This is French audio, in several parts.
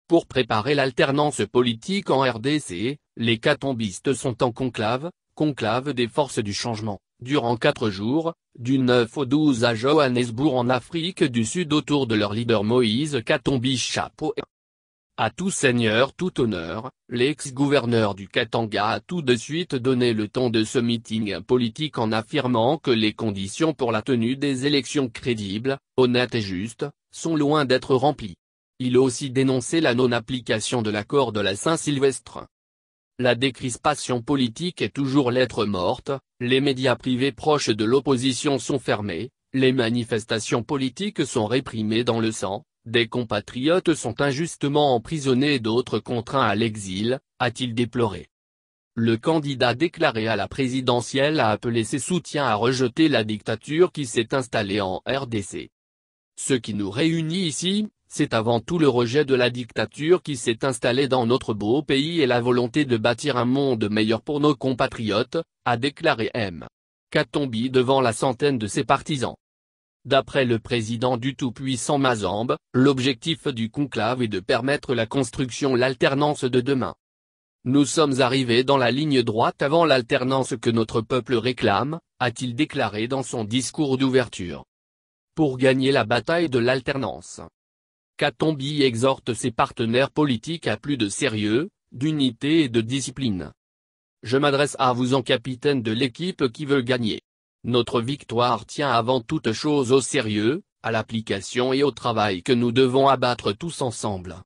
Pour préparer l'alternance politique en RDC, les catombistes sont en conclave des forces du changement, durant 4 jours, du 9 au 12 à Johannesburg en Afrique du Sud autour de leur leader Moïse Katumbi Chapeau. À tout seigneur tout honneur, l'ex-gouverneur du Katanga a tout de suite donné le ton de ce meeting politique en affirmant que les conditions pour la tenue des élections crédibles, honnêtes et justes, sont loin d'être remplies. Il a aussi dénoncé la non-application de l'accord de la Saint-Sylvestre. La décrispation politique est toujours lettre morte, les médias privés proches de l'opposition sont fermés, les manifestations politiques sont réprimées dans le sang, des compatriotes sont injustement emprisonnés et d'autres contraints à l'exil, a-t-il déploré. Le candidat déclaré à la présidentielle a appelé ses soutiens à rejeter la dictature qui s'est installée en RDC. Ce qui nous réunit ici, c'est avant tout le rejet de la dictature qui s'est installée dans notre beau pays et la volonté de bâtir un monde meilleur pour nos compatriotes, a déclaré M. Katumbi devant la centaine de ses partisans. D'après le président du tout-puissant Mazembe, l'objectif du conclave est de permettre la construction l'alternance de demain. Nous sommes arrivés dans la ligne droite avant l'alternance que notre peuple réclame, a-t-il déclaré dans son discours d'ouverture. Pour gagner la bataille de l'alternance, Katumbi exhorte ses partenaires politiques à plus de sérieux, d'unité et de discipline. Je m'adresse à vous en capitaine de l'équipe qui veut gagner. Notre victoire tient avant toute chose au sérieux, à l'application et au travail que nous devons abattre tous ensemble.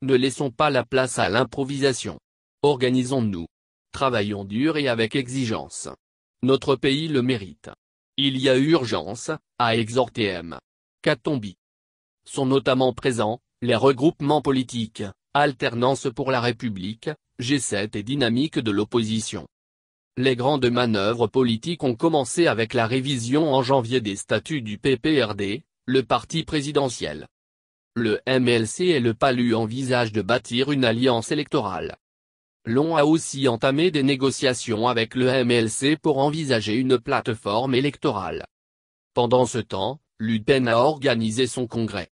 Ne laissons pas la place à l'improvisation. Organisons-nous. Travaillons dur et avec exigence. Notre pays le mérite. Il y a urgence, a exhorté M. Katumbi. Sont notamment présents, les regroupements politiques, Alternance pour la République, G7 et Dynamique de l'opposition. Les grandes manœuvres politiques ont commencé avec la révision en janvier des statuts du PPRD, le parti présidentiel. Le MLC et le PALU envisagent de bâtir une alliance électorale. L'on a aussi entamé des négociations avec le MLC pour envisager une plateforme électorale. Pendant ce temps, l'UPEN a organisé son congrès.